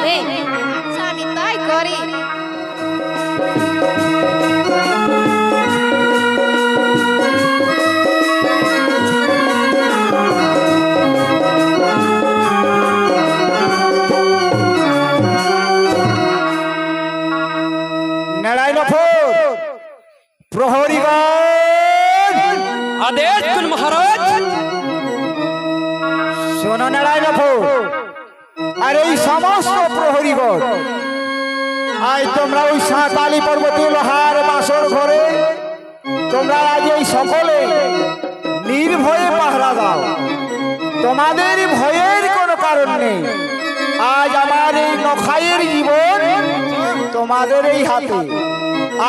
হবে। আমি তাই করি। প্রহরীগণ আদেশ করুন মহারাজ। শোনো নারায়ণপুর আর এই সমস্ত প্রহরীগণ, আজ তোমরা ওই সাঁতালি পর্বতী লোহার বাসর ঘরে তোমরা আজ এই সকলে নির্ভয়ে পাহারা দাও। তোমাদের ভয়ের কোনো কারণ নেই। আজ আমার এই নখাইয়ের জীবন তোমাদের এই হাতে।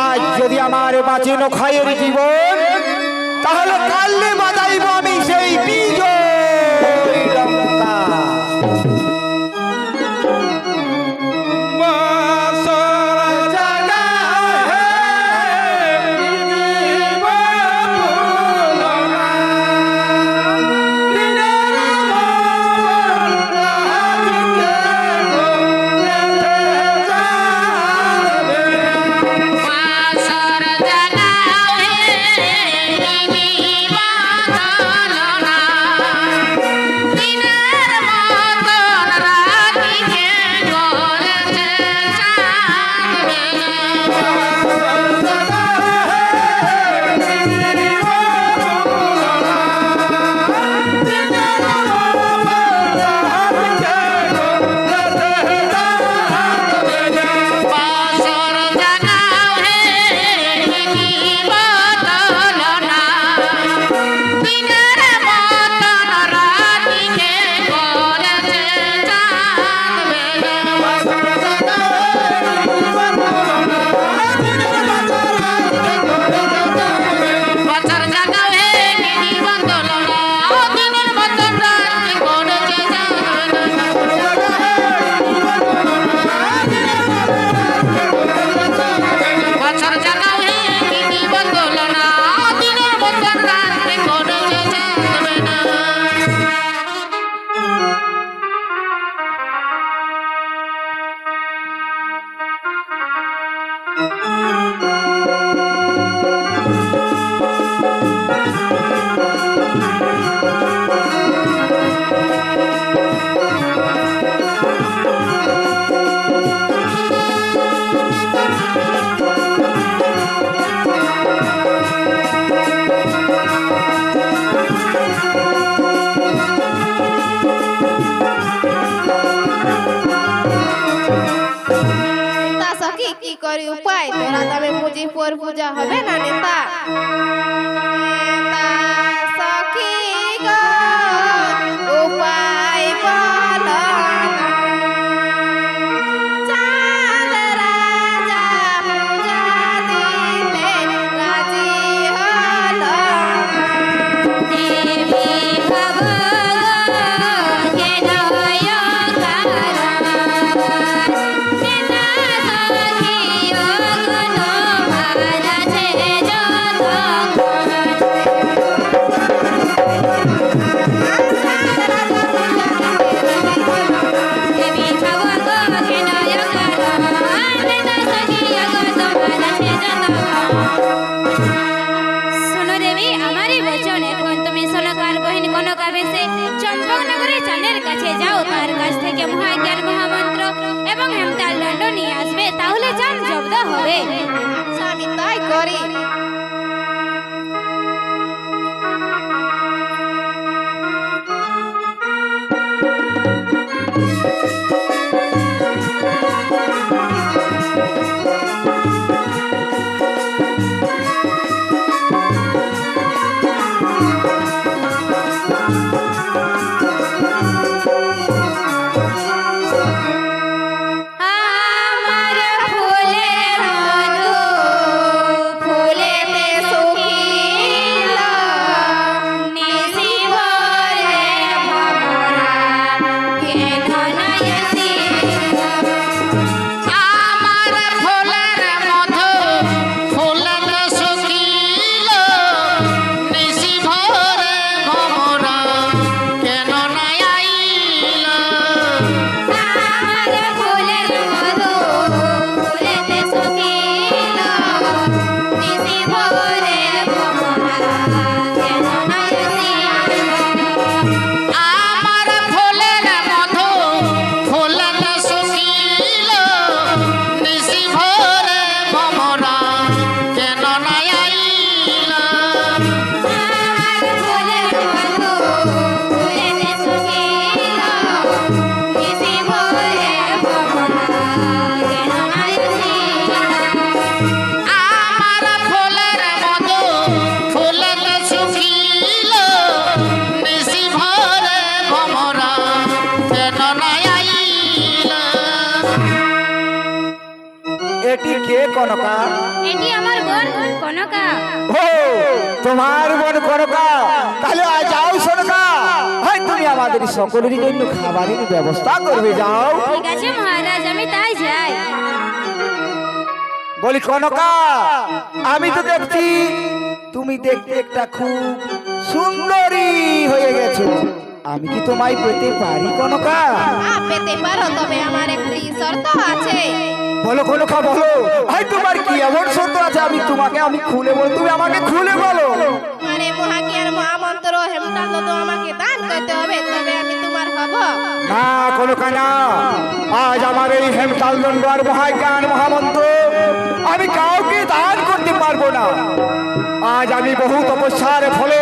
আজ যদি আমার বাঁচে নখাইয়ের জীবন, তাহলে কালে বাজাইব আমি সেই বিজয় ডঙ্কা। কি করি উপায়? তোরা তবে বুঝি পর পূজা হবে না নেতা। সখী গো উপায় বল। চাঁদ রাজা পূজা দিতে রাজি হল। দেবী ভগবানকে দয়া চম্পকনগরের চাঁদের কাছে যাও, তার কাছ থেকে মহাজ্ঞান মহামন্ত্র এবং হেমতাল দণ্ড নিয়ে আসবে, তাহলে চাঁদ জব্দ হবে। আমি তাই করি। আমার ফুলে মধু ফুলেতে শুকিল, নিশি ভরে ভ্রমরা কেন নয়সিল। আমার ফুলের মধু ফুলেতে শুকিল, নিশি ভরে ভ্রমরা কনকা? এটি আমার বোন কনকা। ও তোমার বোন কনকা, তাহলে আজ যাও সনকা, হয় তুমি আমাদের সকলের জন্য খাবারের ব্যবস্থা করবে, যাও। ঠিক আছে মহারাজ, আমি তাই যাই। বলি কনকা, আমি তো দেখছি তুমি দেখতে একটা খুব সুন্দরী হয়ে গেছো, আমি কি তোমায় পেতে পারি কনকা? পেতে পারো, তবে আমার একটি শর্ত আছে। বলো কনকা বলো, ভাই তোমার কি এমন শর্ত আছে? আমি খুলে বল, তুমি আমাকে খুলে বলো। মানে মহাজ্ঞান মহামন্ত্র হেমতাল তো আমাকে দান করতে হবে, তবে আমি তোমার হব। না কনকা না, আজ আমার এই হেমতাল দণ্ড আর মহাজ্ঞান মহামন্ত্র আমি কাউকে দান করতে পারবো না। আজ আমি বহু তপস্যার ফলে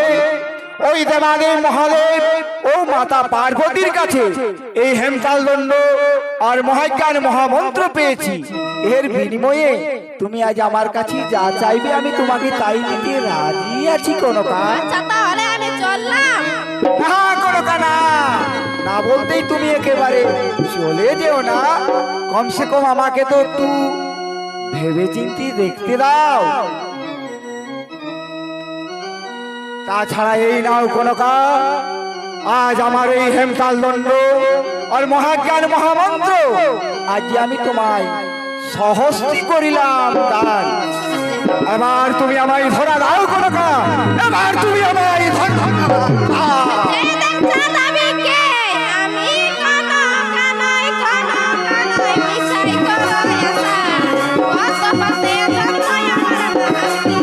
ওই দেবাদেব মহাদেব ও মাতা পার্বতীর কাছে এই হেমতাল দণ্ড আর মহাজ্ঞান মহামন্ত্র পেয়েছি। এর বিনিময়ে তুমি আজ আমার কাছে যা চাইবে আমি তোমাকে তাই দিতে রাজি আছি কনকা। আচ্ছা তাহলে আমি চললাম। না কনকা না, না বলতেই তুমি একেবারে চলে যেও না, কমসে কম আমাকে তো একটু ভেবে চিন্তি দেখতে দাও। তাছাড়া এই নাও কনকা, আজ আমার এই হেমতাল দণ্ড আর মহাজ্ঞান মহামন্ত্র আজ আমি তোমায় সহস্তি করিলাম দান। এবার তুমি আমায় ধরা দাও কনকা, এবার তুমি আমায় ধরা দাও। এই দেখছেন আমি কে? আমি কনকা নই, কনকা নই, মিশাই করো এসা। কত পাশে জন্মই আমার নাস্তি।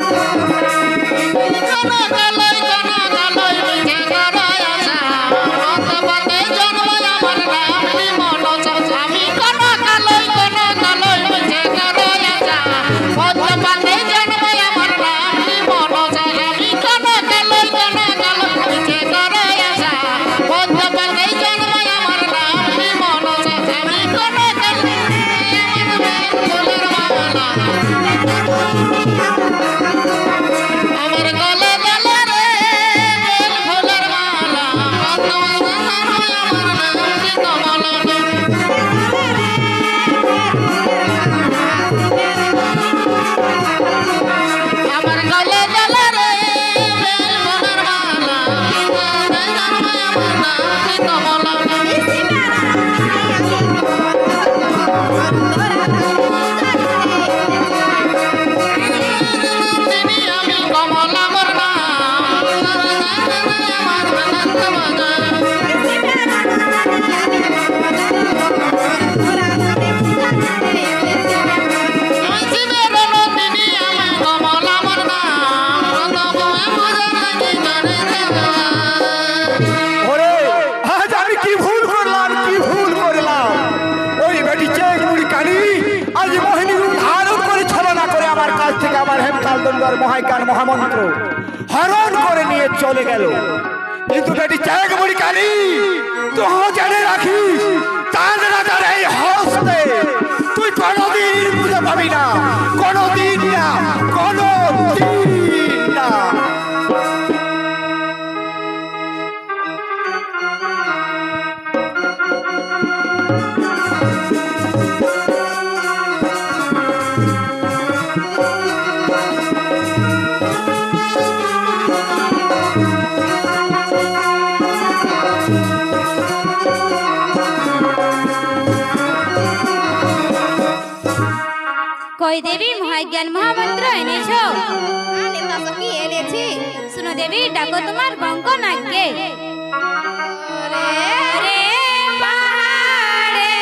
মহাজ্ঞান মহামন্ত্র হরণ করে নিয়ে চলে গেল। কিন্তু বেটি চেক মুড়ি কালি, তুই জেনে রাখিস চাঁদ রাজার এই হস্তে তুই কোনোদিন বুঝে পাবি না, কোনোদিন না, কোনোদিন না। কই দেবী মহাজ্ঞান মহামন্ত্র এনেছো? আরে দাসো কি এনেছি? শুনো দেবী, ডাকো তোমার কঙ্কনাকে। ওরে রে পাহাড়ে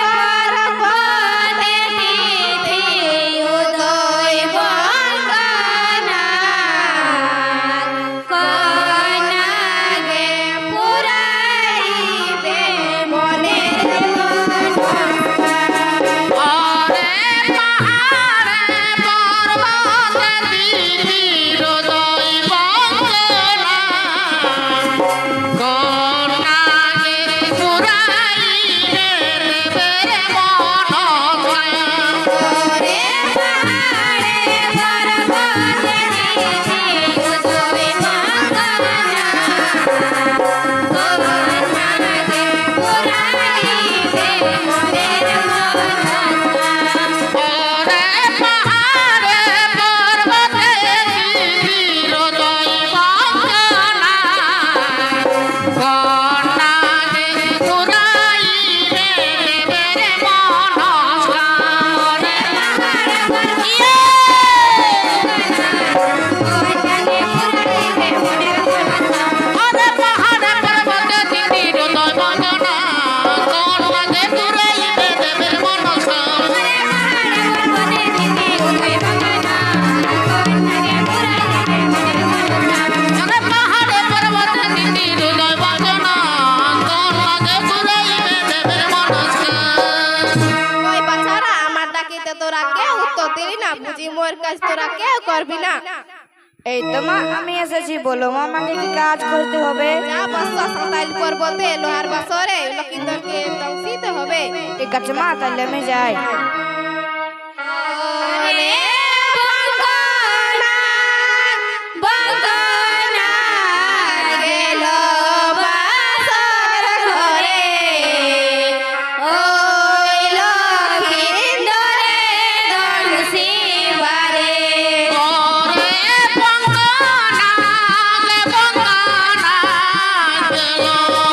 পর্বতে তিথি উদয় বঙ্গনা, কনাগে পুরাইবে মনের আরে পাহাড়ে পর্বতে মোর কাজ তোরা কেউ করবি না। এই তো মা আমি এসেছি, বলো মা আমাকে কি কাজ করতে হবে? যা বস্তা সাঁতাইল পর্বতে লোহার বাসরে লক্ষিন্দরকে দংশিতে হবে। ঠিক আছে মা, তাহলে আমি যাই। রে বঙ্গনা বঙ্গনা গেল বাসর ঘরে, ওই লক্ষিন্দরে দংশিবারে। ওরে বঙ্গনা গেল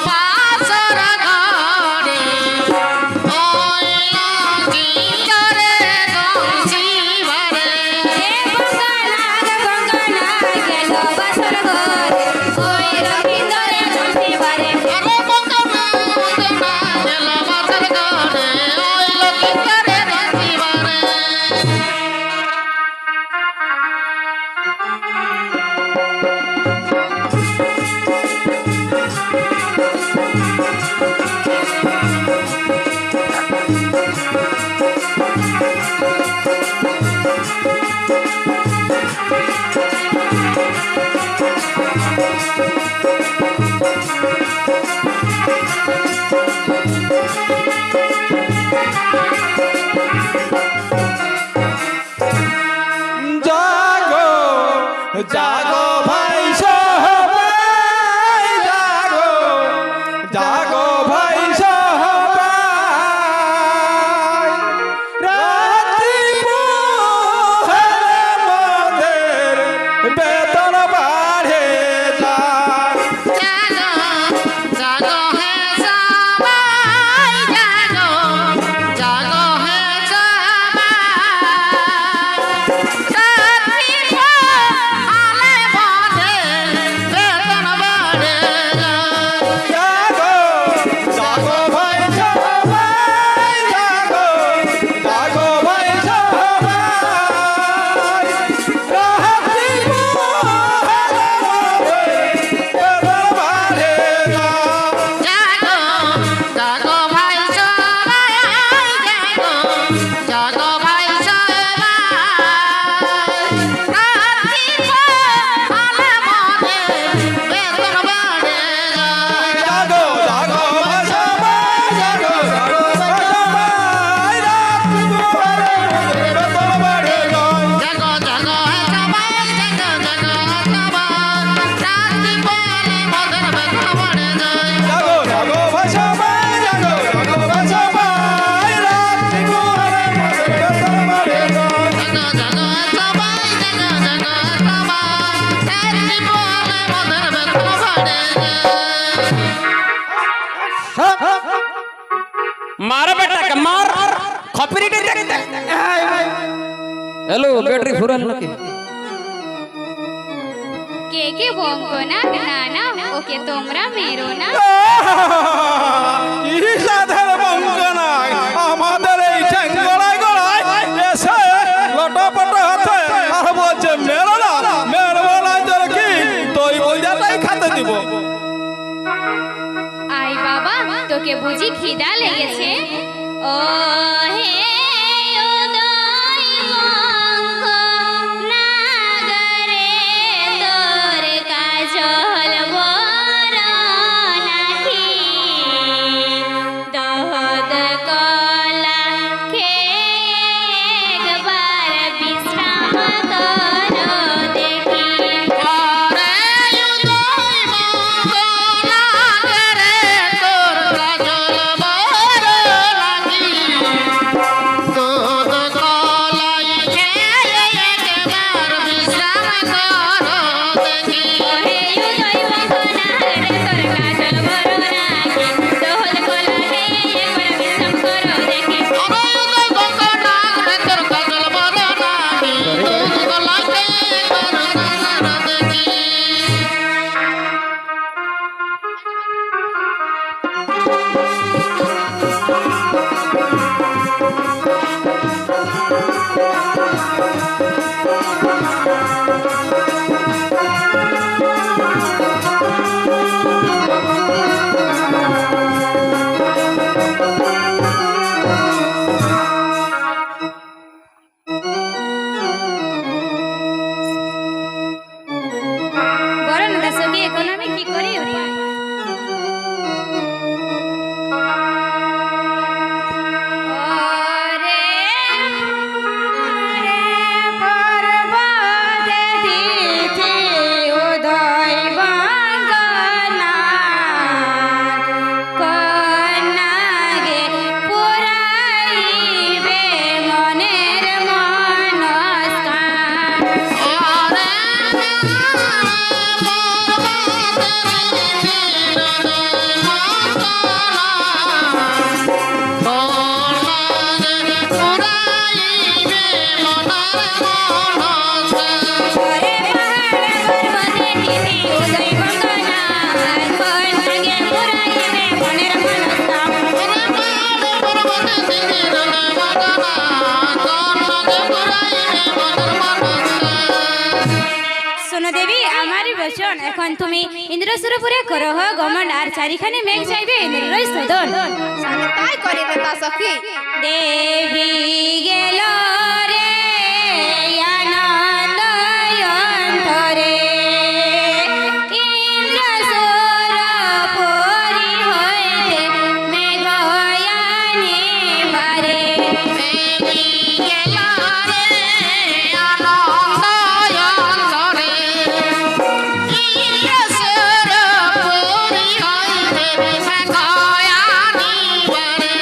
বাসর ঘরে, ওই লক্ষিন্দরে দংশিবারে। রে বঙ্গনা গেল বাসর ঘরে, ওই লক্ষিন্দরে দংশিবারে। আরে বঙ্গনা গেল বাসর ঘরে, ওই লক্ষিন্দরে দংশিবারে। জাগো জাগো ভাই সবাই, জাগো জাগো ভাই সবাই, রাত্রি পোহালে মোদের বেতন বাড়ে যায়। জাগো জাগো হে সবাই, জাগো জাগো হে সবাই, রাত্রি পোহালে মোদের বেতন বাড়ে যায়। জাগো জাগো ভাই সবাই, জাগো জাগো ভাই সবাই, রাত্রি পোহালে মোদের বেতন বাড়ে যায়। জাগো জাগো ভাই সবাই, জাগো জাগো ভাই সবাই, রাত্রি পোহালে মোদের বেতন বাড়ে যায়। জাগো জাগো ভাই সবাই, জাগো জাগো ভাই সবাই, রাত্রি পোহালে মোদের বেতন বাড়ে যায়। জাগো জাগো হে সবাই, জাগো জাগো হে সবাই, রাত্রি পোহালে মোদের বেতন বাড়ে যায়। জাগো জাগো ভাই সবাই, জাগো জাগো ভাই সবাই, রাত্রি পোহালে মোদের বেতন বাড়ে যায়। জাগো জাগো হে সবাই, জাগো জাগো হে সবাই, রাত্রি পোহালে মোদের বেতন বাড়ে যায়। मार बेटा के मार खपरी दे दे हेलो बैटरी फुरल नके কে বঙ্গনা? না না, ওকে তোমরা মেরো না। কি সাধের বঙ্গনা আমাদের এই ঠেঙ্গড়ায় গড়ায় এসে লটপট হাতে আর বলছে মেরো না, মেরবো না তোর কি তুই ওইটাই খাতে দিব। আই বাবা, তোকে বুঝি খিদা লেগেছে? ও হে উদয় বঙ্গ নাগরে, তোর কাজল বর নাহি, দহদ কলা খেয়ে একবার বিশ্রাম করো দেখি। ওরে উদয় বঙ্গ নাগরে, তোর কাজল বর লাগি, শোন এখন তুমি ইন্দ্রসুরপুরে করহ গমন আর চারিখানি মেঘ চাইবে ইন্দ্রই সদন আমি তাই করি নেতা সখী দেবী গেল রে আনন্দ অন্তরে ইন্দ্রসুরপুরি হইতে মেঘ আনিবারে দেবী গেল রে আনন্দ অন্তরে ইন্দ্রসুরপুরি হইতে মেঘ আনিবারে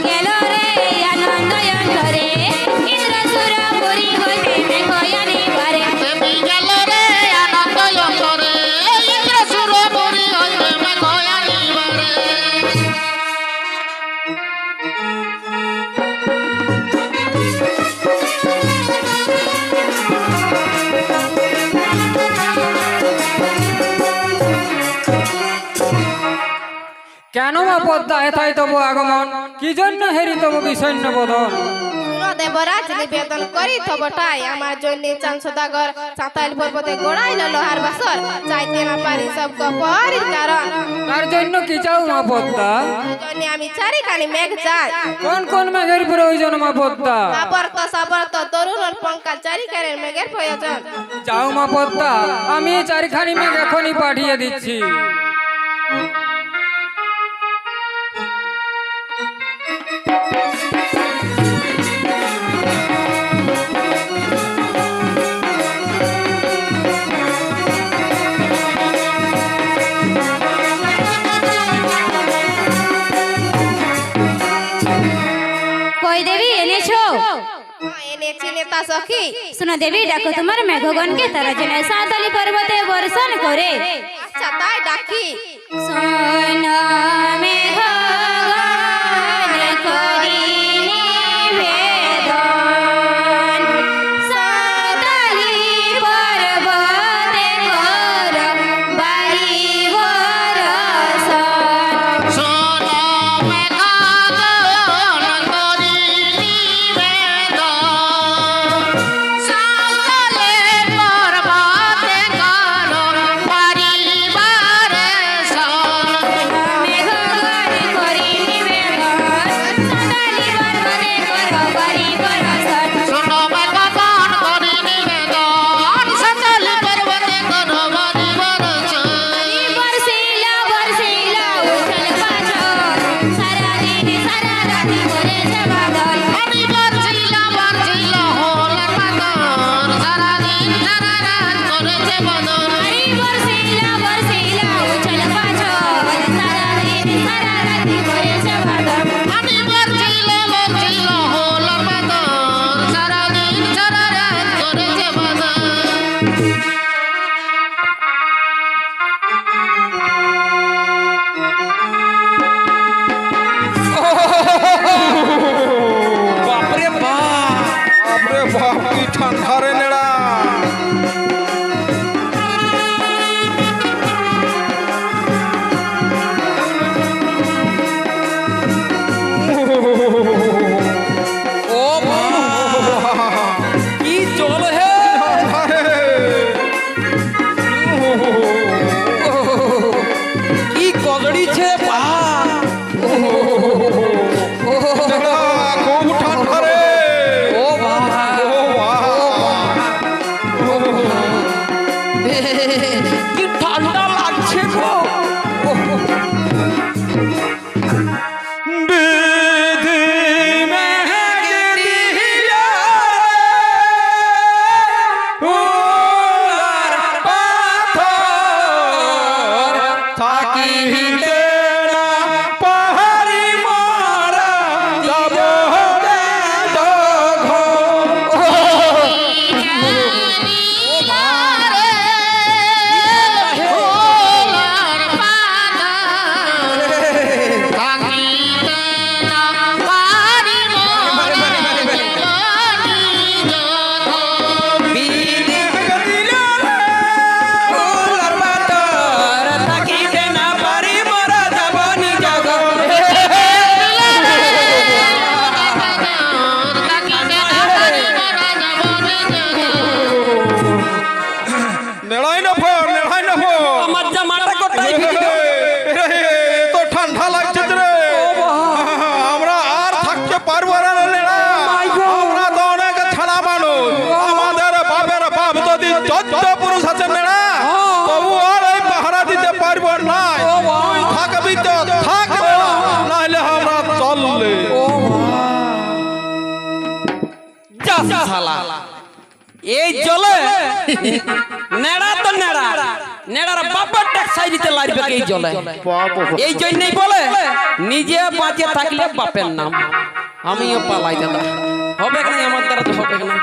গেল রে আনন্দ অন্তরে ইন্দ্রসুরপুরি হইতে মেঘ আনিবারে দেবী গেল রে আনন্দ অন্তরে ইন্দ্রসুরপুরি হইতে মেঘ আনিবারে কেন মা পদ্মা হেথায় তবু আগমন কি জন্য হেরি তবু বিষণ্ণ বদন শুনো দেবরাজ নিবেদন করি তবটাই আমার জন্য চাঁদ সদাগর চাঁতাইল পর্বতে গোড়াইল লোহার বাসর চাইতে না পারি সব কপরির কারণ তার জন্য কি চাও মা পদ্মা এই জন্য আমি চারিখানি মেঘ চাই কোন কোন মেঘের প্রয়োজন মা পদ্মা সাবর্ত তরুণ আর পঙ্কাল চারিখানের মেঘের প্রয়োজন যাও মা পদ্মা আমি চারিখানি মেঘ এখনই পাঠিয়ে দিচ্ছি কই দেবী এনেছো এনেছি নেতা সখী শুনো দেবী ডাকো তোমার মেঘগণকে তারা যেন সাঁওতালি পর্বতে বর্ষণ করে আচ্ছা তাই ডাকি শোন মেঘগণ করি নিবেদন, সাঁওতালি পর্বতে কর বাড়ি বরষণ। শোনো মেঘগণ করি নিবেদন, সাঁওতালি পর্বতে কর বাড়ি বরষণ। মেঘগণ করি নিবেদন, সাঁওতালি পর্বতে কর বাড়ি বরষণ। শোনো মেঘগণ করি নিবেদন, সাঁওতালি পর্বতে কর বাড়ি বরষণ। বর্ষিলা বর্ষিলা উঠল পাথর, সারাদিন সারা রাতি করেছে বাদল। আমি বরছিলা বরছিলা হলার পাথর, সারাদিন সারা রাত করেছে বদন। আরে বর্ষিলা বর্ষিলা উঠল পাথর, সারাদিন সারা রাতি করেছে বাদল। আমি বরছিলা বরছিলা হলার পাথর, সারাদিন সারা রাত করেছে বদন। বাপরে বাপ আপরে বাপ কি ঠান্ডা রে নেড়া ও বাবা কি জল হে কি গজড়িছে পা খুব ঠান্ডা রে ও বাবা কি ঠান্ডা লাগছে গো বিধি মেঘেরিয়া উলার পাথর থাকিতে না পাহাড়ি শালা এই জলে নেড়া তো নেড়া নেড়ার বাবার ট্যাক্সাই দিতে লাগবে এই জলে এই জন্যই বলে নিজে বাঁচে থাকলে বাপের নাম আমিও পালাই দাদা হবে না আমার দ্বারা তো হবে না